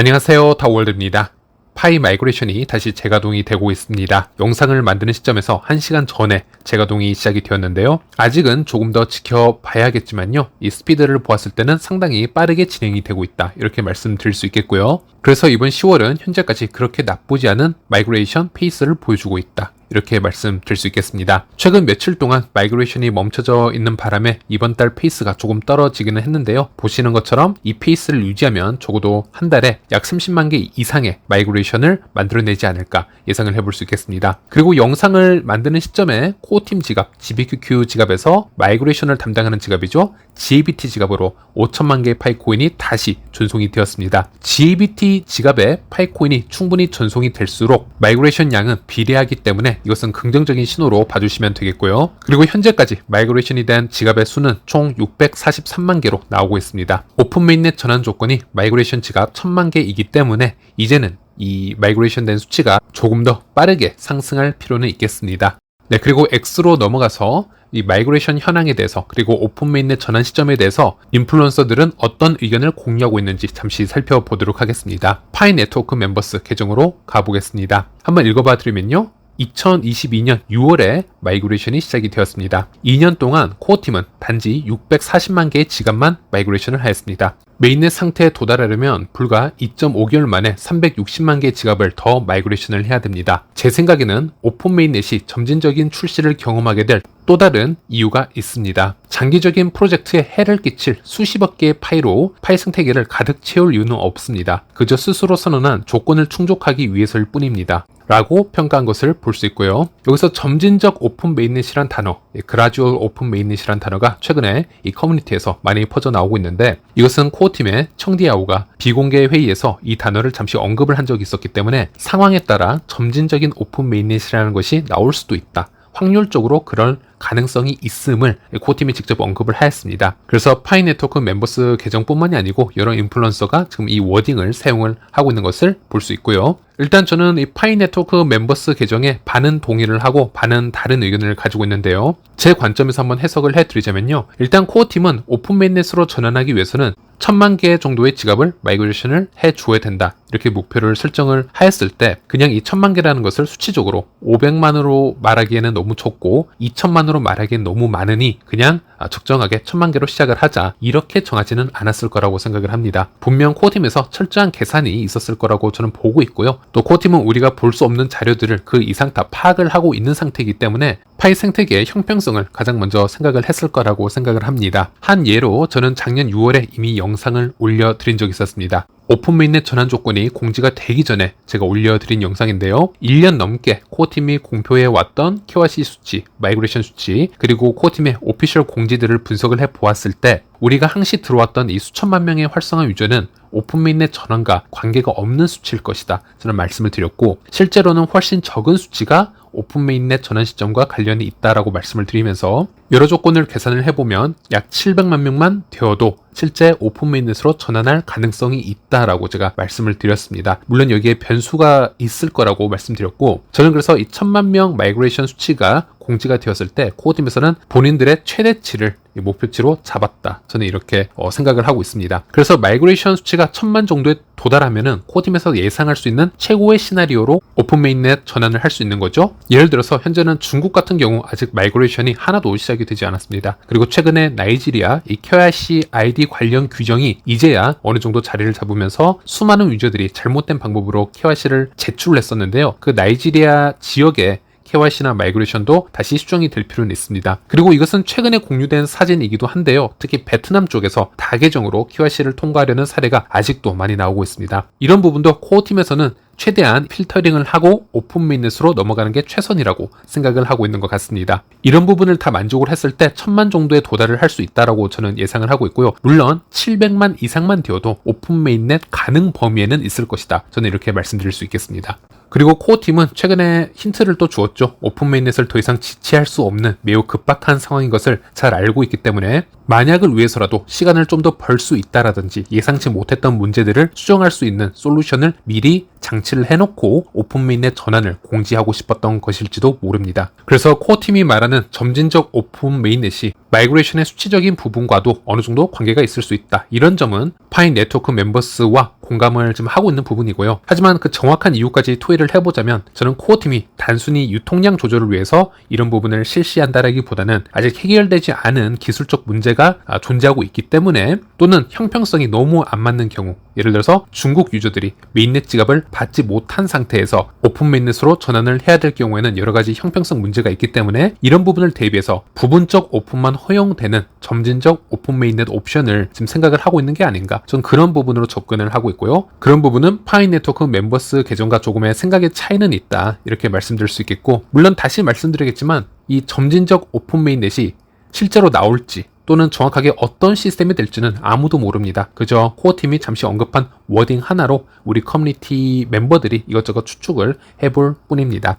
안녕하세요, 다월드입니다. 파이 마이그레이션이 다시 재가동이 되고 있습니다. 영상을 만드는 시점에서 1시간 전에 재가동이 시작이 되었는데요. 아직은 조금 더 지켜봐야겠지만요. 이 스피드를 보았을 때는 상당히 빠르게 진행이 되고 있다. 이렇게 말씀드릴 수 있겠고요. 그래서 이번 10월은 현재까지 그렇게 나쁘지 않은 마이그레이션 페이스를 보여주고 있다. 이렇게 말씀드릴 수 있겠습니다. 최근 며칠 동안 마이그레이션이 멈춰져 있는 바람에 이번 달 페이스가 조금 떨어지기는 했는데요. 보시는 것처럼 이 페이스를 유지하면 적어도 한 달에 약 30만 개 이상의 마이그레이션을 만들어내지 않을까 예상을 해볼 수 있겠습니다. 그리고 영상을 만드는 시점에 코어팀 지갑, GBQQ 지갑에서 마이그레이션을 담당하는 지갑이죠. GABT 지갑으로 5천만 개의 파이코인이 다시 전송이 되었습니다. GABT 지갑에 파이코인이 충분히 전송이 될수록 마이그레이션 양은 비례하기 때문에 이것은 긍정적인 신호로 봐주시면 되겠고요. 그리고 현재까지 마이그레이션이 된 지갑의 수는 총 643만 개로 나오고 있습니다. 오픈 메인넷 전환 조건이 마이그레이션 지갑 1000만 개이기 때문에 이제는 이 마이그레이션 된 수치가 조금 더 빠르게 상승할 필요는 있겠습니다. 네, 그리고 X로 넘어가서 이 마이그레이션 현황에 대해서 그리고 오픈 메인넷 전환 시점에 대해서 인플루언서들은 어떤 의견을 공유하고 있는지 잠시 살펴보도록 하겠습니다. 파이 네트워크 멤버스 계정으로 가보겠습니다. 한번 읽어봐 드리면요. 2022년 6월에 마이그레이션이 시작이 되었습니다. 2년 동안 코어팀은 단지 640만 개의 지갑만 마이그레이션을 하였습니다. 메인넷 상태에 도달하려면 불과 2.5개월 만에 360만 개의 지갑을 더 마이그레이션을 해야 됩니다. 제 생각에는 오픈 메인넷이 점진적인 출시를 경험하게 될 또 다른 이유가 있습니다. 장기적인 프로젝트에 해를 끼칠 수십억 개의 파이로 파이 생태계를 가득 채울 이유는 없습니다. 그저 스스로 선언한 조건을 충족하기 위해서일 뿐입니다. 라고 평가한 것을 볼 수 있고요. 여기서 점진적 오픈 메인넷이란 단어, 그라듀얼 오픈 메인넷이란 단어가 최근에 이 커뮤니티에서 많이 퍼져 나오고 있는데 이것은 코어팀의 청디아오가 비공개 회의에서 이 단어를 잠시 언급을 한 적이 있었기 때문에 상황에 따라 점진적인 오픈 메인넷이라는 것이 나올 수도 있다. 확률적으로 그럴 가능성이 있음을 코어팀이 직접 언급을 하였습니다. 그래서 파이 네트워크 멤버스 계정뿐만이 아니고 여러 인플루언서가 지금 이 워딩을 사용을 하고 있는 것을 볼 수 있고요. 일단 저는 이 파이 네트워크 멤버스 계정에 반은 동의를 하고 반은 다른 의견을 가지고 있는데요. 제 관점에서 한번 해석을 해드리자면요. 일단 코어팀은 오픈 메인넷으로 전환하기 위해서는 1000만 개 정도의 지갑을 마이그레이션을 해줘야 된다. 이렇게 목표를 설정을 하였을 때 그냥 이 1000만 개라는 것을 수치적으로 500만으로 말하기에는 너무 적고 2000만으로 말하기엔 너무 많으니 그냥 적정하게 1000만 개로 시작을 하자 이렇게 정하지는 않았을 거라고 생각을 합니다. 분명 코어팀에서 철저한 계산이 있었을 거라고 저는 보고 있고요. 또 코어팀은 우리가 볼 수 없는 자료들을 그 이상 다 파악을 하고 있는 상태이기 때문에 파이 생태계의 형평성을 가장 먼저 생각을 했을 거라고 생각을 합니다. 한 예로 저는 작년 6월에 이미 영상을 올려드린 적이 있었습니다. 오픈 메인넷 전환 조건이 공지가 되기 전에 제가 올려드린 영상인데요. 1년 넘게 코어팀이 공표해 왔던 KYC 수치, 마이그레이션 수치, 그리고 코어팀의 오피셜 공지들을 분석을 해보았을 때 우리가 항시 들어왔던 이 수천만 명의 활성화 유저는 오픈 메인넷 전환과 관계가 없는 수치일 것이다. 저는 말씀을 드렸고 실제로는 훨씬 적은 수치가 오픈 메인넷 전환 시점과 관련이 있다라고 말씀을 드리면서 여러 조건을 계산을 해보면 약 700만 명만 되어도 실제 오픈 메인넷으로 전환할 가능성이 있다라고 제가 말씀을 드렸습니다. 물론 여기에 변수가 있을 거라고 말씀드렸고 저는 그래서 이 1000만 명 마이그레이션 수치가 공지가 되었을 때 코어팀에서는 본인들의 최대치를 목표치로 잡았다. 저는 이렇게 생각을 하고 있습니다. 그래서 마이그레이션 수치가 1000만 정도에 도달하면은 코어팀에서 예상할 수 있는 최고의 시나리오로 오픈 메인넷 전환을 할 수 있는 거죠. 예를 들어서 현재는 중국 같은 경우 아직 마이그레이션이 하나도 시작이 되지 않았습니다. 그리고 최근에 나이지리아 이 KYC ID 관련 규정이 이제야 어느 정도 자리를 잡으면서 수많은 유저들이 잘못된 방법으로 KYC를 제출을 했었는데요. 그 나이지리아 지역에 KYC나 마이그레이션도 다시 수정이 될 필요는 있습니다. 그리고 이것은 최근에 공유된 사진이기도 한데요. 특히 베트남 쪽에서 다계정으로 KYC를 통과하려는 사례가 아직도 많이 나오고 있습니다. 이런 부분도 코어팀에서는 최대한 필터링을 하고 오픈 메인넷으로 넘어가는 게 최선이라고 생각을 하고 있는 것 같습니다. 이런 부분을 다 만족을 했을 때 1000만 정도에 도달을 할 수 있다라고 저는 예상을 하고 있고요. 물론 700만 이상만 되어도 오픈 메인넷 가능 범위에는 있을 것이다. 저는 이렇게 말씀드릴 수 있겠습니다. 그리고 코어팀은 최근에 힌트를 또 주었죠. 오픈 메인넷을 더 이상 지체할 수 없는 매우 급박한 상황인 것을 잘 알고 있기 때문에 만약을 위해서라도 시간을 좀 더 벌 수 있다라든지 예상치 못했던 문제들을 수정할 수 있는 솔루션을 미리 장치를 해놓고 오픈 메인넷 전환을 공지하고 싶었던 것일지도 모릅니다. 그래서 코어팀이 말하는 점진적 오픈 메인넷이 마이그레이션의 수치적인 부분과도 어느 정도 관계가 있을 수 있다. 이런 점은 파이 네트워크 멤버스와 공감을 지금 하고 있는 부분이고요. 하지만 그 정확한 이유까지 토의를 해보자면 저는 코어팀이 단순히 유통량 조절을 위해서 이런 부분을 실시한다라기보다는 아직 해결되지 않은 기술적 문제가 존재하고 있기 때문에, 또는 형평성이 너무 안 맞는 경우, 예를 들어서 중국 유저들이 메인넷 지갑을 받지 못한 상태에서 오픈 메인넷으로 전환을 해야 될 경우에는 여러 가지 형평성 문제가 있기 때문에 이런 부분을 대비해서 부분적 오픈만 허용되는 점진적 오픈 메인넷 옵션을 지금 생각을 하고 있는 게 아닌가, 전 그런 부분으로 접근을 하고 있고요. 그런 부분은 파이 네트워크 멤버스 계정과 조금의 생각의 차이는 있다, 이렇게 말씀드릴 수 있겠고, 물론 다시 말씀드리겠지만 이 점진적 오픈 메인넷이 실제로 나올지 또는 정확하게 어떤 시스템이 될지는 아무도 모릅니다. 그저 코어팀이 잠시 언급한 워딩 하나로 우리 커뮤니티 멤버들이 이것저것 추측을 해볼 뿐입니다.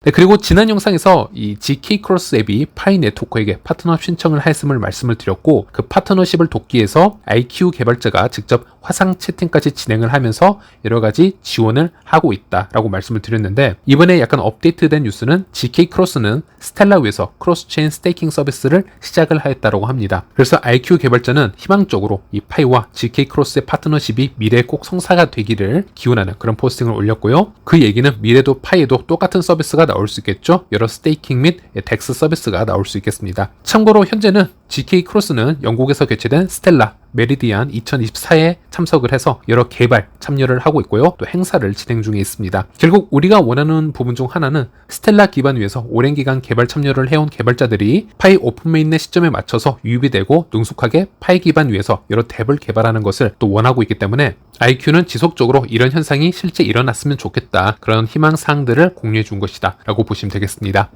네, 그리고 지난 영상에서 이 GK 크로스 앱이 파이 네트워크에게 파트너십 신청을 했음을 말씀을 드렸고, 그 파트너십을 돕기 위해서 IQ 개발자가 직접 화상 채팅까지 진행을 하면서 여러 가지 지원을 하고 있다라고 말씀을 드렸는데, 이번에 약간 업데이트된 뉴스는 GK 크로스는 스텔라 위에서 크로스체인 스테이킹 서비스를 시작을 하였다고 합니다. 그래서 IQ 개발자는 희망적으로 이 파이와 GK 크로스의 파트너십이 미래에 꼭 성사가 되기를 기원하는 그런 포스팅을 올렸고요. 그 얘기는 미래도 파이에도 똑같은 서비스가 나올 수 있겠죠. 여러 스테이킹 및 덱스 서비스가 나올 수 있겠습니다. 참고로 현재는 GK 크로스는 영국에서 개최된 스텔라 메리디안 2024에 참석을 해서 여러 개발 참여를 하고 있고요. 또 행사를 진행 중에 있습니다. 결국 우리가 원하는 부분 중 하나는 스텔라 기반 위에서 오랜 기간 개발 참여를 해온 개발자들이 파이 오픈 메인넷 시점에 맞춰서 유입이 되고 능숙하게 파이 기반 위에서 여러 탭을 개발하는 것을 또 원하고 있기 때문에 IQ는 지속적으로 이런 현상이 실제 일어났으면 좋겠다, 그런 희망사항들을 공유해 준 것이다 라고 보시면 되겠습니다.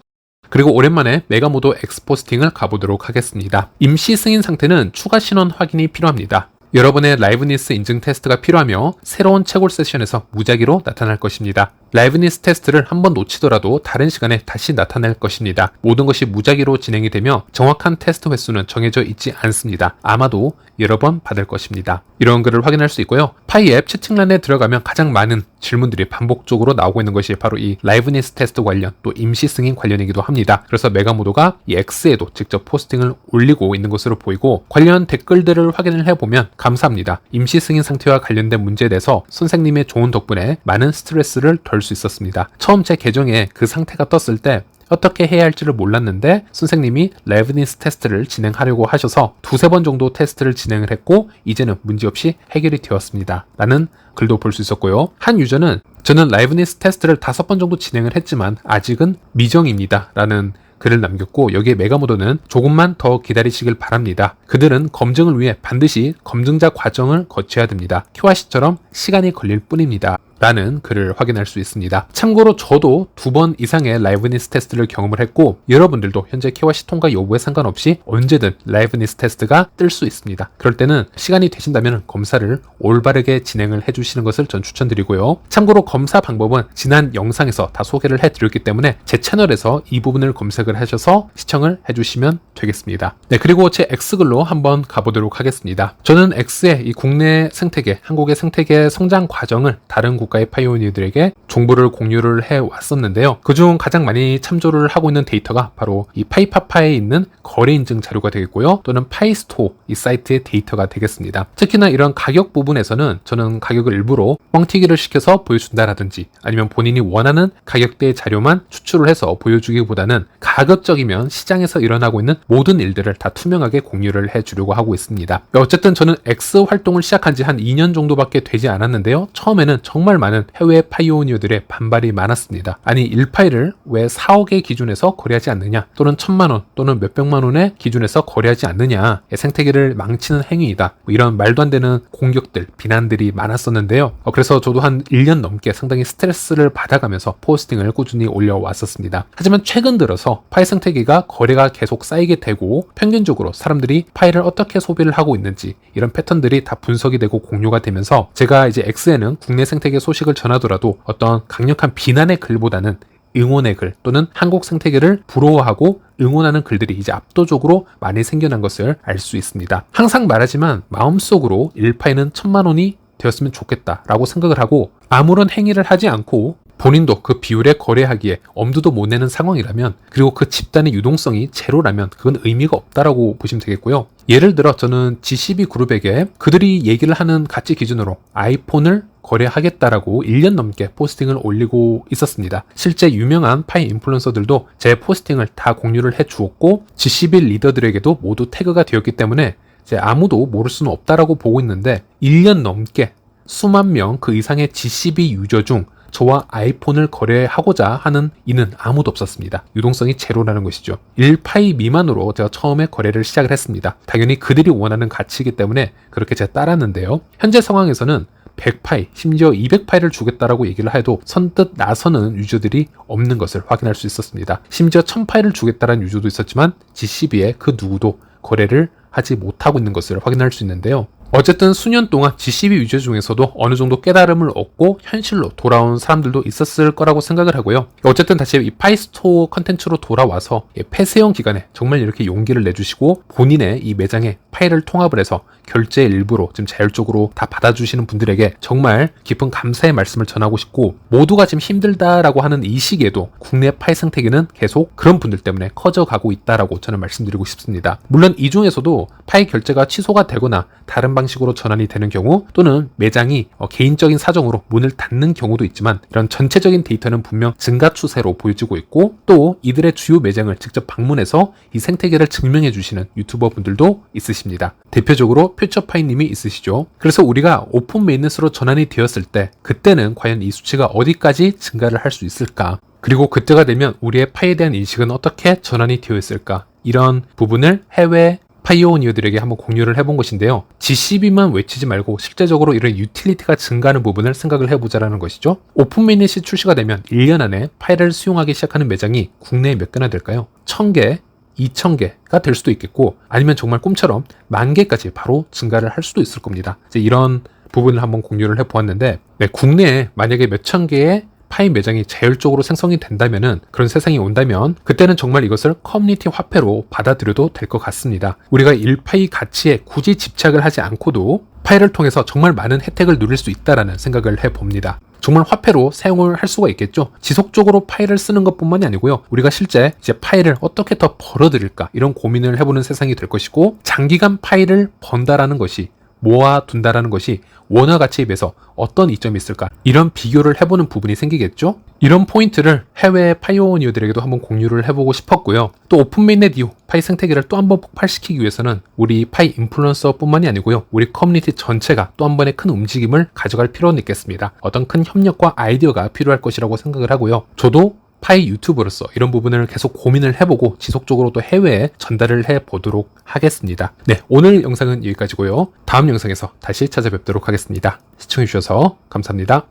그리고 오랜만에 메가모도 엑스포스팅을 가보도록 하겠습니다. 임시 승인 상태는 추가 신원 확인이 필요합니다. 여러분의 라이브니스 인증 테스트가 필요하며 새로운 채굴 세션에서 무작위로 나타날 것입니다. 라이브니스 테스트를 한번 놓치더라도 다른 시간에 다시 나타날 것입니다. 모든 것이 무작위로 진행이 되며 정확한 테스트 횟수는 정해져 있지 않습니다. 아마도 여러 번 받을 것입니다. 이런 글을 확인할 수 있고요. 파이 앱 채팅란에 들어가면 가장 많은 질문들이 반복적으로 나오고 있는 것이 바로 이 라이브니스 테스트 관련, 또 임시 승인 관련이기도 합니다. 그래서 메가모도가 이 X에도 직접 포스팅을 올리고 있는 것으로 보이고, 관련 댓글들을 확인을 해보면 감사합니다. 임시 승인 상태와 관련된 문제에 대해서 선생님의 조언 덕분에 많은 스트레스를 덜 수 있었습니다. 처음 제 계정에 그 상태가 떴을 때 어떻게 해야 할지를 몰랐는데 선생님이 라이브니스 테스트를 진행하려고 하셔서 두세 번 정도 테스트를 진행을 했고 이제는 문제없이 해결이 되었습니다 라는 글도 볼 수 있었고요. 한 유저는 저는 라이브니스 테스트를 5번 정도 진행을 했지만 아직은 미정입니다 라는 글을 남겼고, 여기에 메가모도는 조금만 더 기다리시길 바랍니다. 그들은 검증을 위해 반드시 검증자 과정을 거쳐야 됩니다. KYC처럼 시간이 걸릴 뿐입니다 라는 글을 확인할 수 있습니다. 참고로 저도 2번 이상의 라이브니스 테스트를 경험을 했고, 여러분들도 현재 KYC 통과 여부에 상관없이 언제든 라이브니스 테스트가 뜰 수 있습니다. 그럴 때는 시간이 되신다면 검사를 올바르게 진행을 해주시는 것을 전 추천드리고요. 참고로 검사 방법은 지난 영상에서 다 소개를 해드렸기 때문에 제 채널에서 이 부분을 검색을 하셔서 시청을 해주시면 되겠습니다. 네, 그리고 제 X글로 한번 가보도록 하겠습니다. 저는 X의 이 국내 생태계, 한국의 생태계 성장 과정을 다른 국가의 파이오니어들에게 정보를 공유를 해왔었는데요. 그중 가장 많이 참조를 하고 있는 데이터가 바로 이 파이파파에 있는 거래 인증 자료가 되겠고요. 또는 파이스토어 이 사이트의 데이터가 되겠습니다. 특히나 이런 가격 부분에서는 저는 가격을 일부러 뻥튀기를 시켜서 보여준다라든지 아니면 본인이 원하는 가격대의 자료만 추출을 해서 보여주기보다는 가급적이면 시장에서 일어나고 있는 모든 일들을 다 투명하게 공유를 해주려고 하고 있습니다. 어쨌든 저는 X 활동을 시작한 지 한 2년 정도밖에 되지 않았는데요. 처음에는 정말 많은 해외 파이오니어들의 반발이 많았습니다. 아니 1파일을 왜 4억의 기준에서 거래하지 않느냐, 또는 1,000만원 또는 몇백만원의 기준에서 거래하지 않느냐, 생태계를 망치는 행위이다, 이런 말도 안 되는 공격들, 비난들이 많았었는데요. 그래서 저도 한 1년 넘게 상당히 스트레스를 받아가면서 포스팅을 꾸준히 올려왔었습니다. 하지만 최근 들어서 파이 생태계가 거래가 계속 쌓이게 되고 평균적으로 사람들이 파이를 어떻게 소비를 하고 있는지 이런 패턴들이 다 분석이 되고 공유가 되면서 제가 이제 X에는 국내 생태계 소식을 전하더라도 어떤 강력한 비난의 글보다는 응원의 글 또는 한국 생태계를 부러워하고 응원하는 글들이 이제 압도적으로 많이 생겨난 것을 알 수 있습니다. 항상 말하지만 마음속으로 1파이는 1,000만 원이 되었으면 좋겠다라고 생각을 하고 아무런 행위를 하지 않고 본인도 그 비율에 거래하기에 엄두도 못 내는 상황이라면, 그리고 그 집단의 유동성이 제로라면 그건 의미가 없다라고 보시면 되겠고요. 예를 들어 저는 GCB 그룹에게 그들이 얘기를 하는 가치 기준으로 아이폰을 거래하겠다라고 1년 넘게 포스팅을 올리고 있었습니다. 실제 유명한 파이 인플루언서들도 제 포스팅을 다 공유를 해 주었고, GCB 리더들에게도 모두 태그가 되었기 때문에 이제 아무도 모를 수는 없다라고 보고 있는데, 1년 넘게 수만 명 그 이상의 GCB 유저 중 저와 아이폰을 거래하고자 하는 이는 아무도 없었습니다. 유동성이 제로라는 것이죠. 1파이 미만으로 제가 처음에 거래를 시작을 했습니다. 당연히 그들이 원하는 가치이기 때문에 그렇게 제가 따랐는데요. 현재 상황에서는 100파이, 심지어 200파이를 주겠다라고 얘기를 해도 선뜻 나서는 유저들이 없는 것을 확인할 수 있었습니다. 심지어 1000파이를 주겠다라는 유저도 있었지만 GCB에 그 누구도 거래를 하지 못하고 있는 것을 확인할 수 있는데요. 어쨌든 수년 동안 GCB 유저 중에서도 어느 정도 깨달음을 얻고 현실로 돌아온 사람들도 있었을 거라고 생각을 하고요. 어쨌든 다시 이 파이스토어 컨텐츠로 돌아와서 폐쇄형 기간에 정말 이렇게 용기를 내주시고 본인의 이 매장에 파일을 통합을 해서 결제 일부로 지금 자율적으로 다 받아주시는 분들에게 정말 깊은 감사의 말씀을 전하고 싶고, 모두가 지금 힘들다라고 하는 이 시기에도 국내 파일 생태계는 계속 그런 분들 때문에 커져가고 있다라고 저는 말씀드리고 싶습니다. 물론 이 중에서도 파일 결제가 취소가 되거나 다른 방식으로 전환이 되는 경우, 또는 매장이 개인적인 사정으로 문을 닫는 경우도 있지만, 이런 전체적인 데이터는 분명 증가 추세로 보여지고 있고, 또 이들의 주요 매장을 직접 방문해서 이 생태계를 증명해 주시는 유튜버 분들도 있으십니다. 대표적으로 퓨처파이님이 있으시죠. 그래서 우리가 오픈 메인넷으로 전환이 되었을 때 그때는 과연 이 수치가 어디까지 증가를 할 수 있을까, 그리고 그때가 되면 우리의 파이에 대한 인식은 어떻게 전환이 되어 있을까, 이런 부분을 해외 파이오니어들에게 한번 공유를 해본 것인데요. GCB만 외치지 말고 실제적으로 이런 유틸리티가 증가하는 부분을 생각을 해보자라는 것이죠. 오픈메인넷이 출시가 되면 1년 안에 파일을 수용하기 시작하는 매장이 국내에 몇 개나 될까요? 1000개, 2000개가 될 수도 있겠고, 아니면 정말 꿈처럼 10,000개까지 바로 증가를 할 수도 있을 겁니다. 이제 이런 부분을 한번 공유를 해보았는데, 국내에 만약에 몇천 개의 파이 매장이 자율적으로 생성이 된다면은, 그런 세상이 온다면 그때는 정말 이것을 커뮤니티 화폐로 받아들여도 될 것 같습니다. 우리가 1파이 가치에 굳이 집착을 하지 않고도 파이를 통해서 정말 많은 혜택을 누릴 수 있다라는 생각을 해봅니다. 정말 화폐로 사용을 할 수가 있겠죠. 지속적으로 파일을 쓰는 것뿐만이 아니고요. 우리가 실제 이제 파일을 어떻게 더 벌어들일까, 이런 고민을 해보는 세상이 될 것이고, 장기간 파일을 번다라는 것이, 모아둔다라는 것이 원화 가치에 비해서 어떤 이점이 있을까, 이런 비교를 해보는 부분이 생기겠죠. 이런 포인트를 해외 파이오니어들에게도 한번 공유를 해보고 싶었고요. 또 오픈메인넷 이후 파이 생태계를 또 한번 폭발시키기 위해서는 우리 파이 인플루언서 뿐만이 아니고요, 우리 커뮤니티 전체가 또 한 번의 큰 움직임을 가져갈 필요는 있겠습니다. 어떤 큰 협력과 아이디어가 필요할 것이라고 생각을 하고요. 저도 파이 유튜버로서 이런 부분을 계속 고민을 해보고 지속적으로 또 해외에 전달을 해보도록 하겠습니다. 네, 오늘 영상은 여기까지고요. 다음 영상에서 다시 찾아뵙도록 하겠습니다. 시청해주셔서 감사합니다.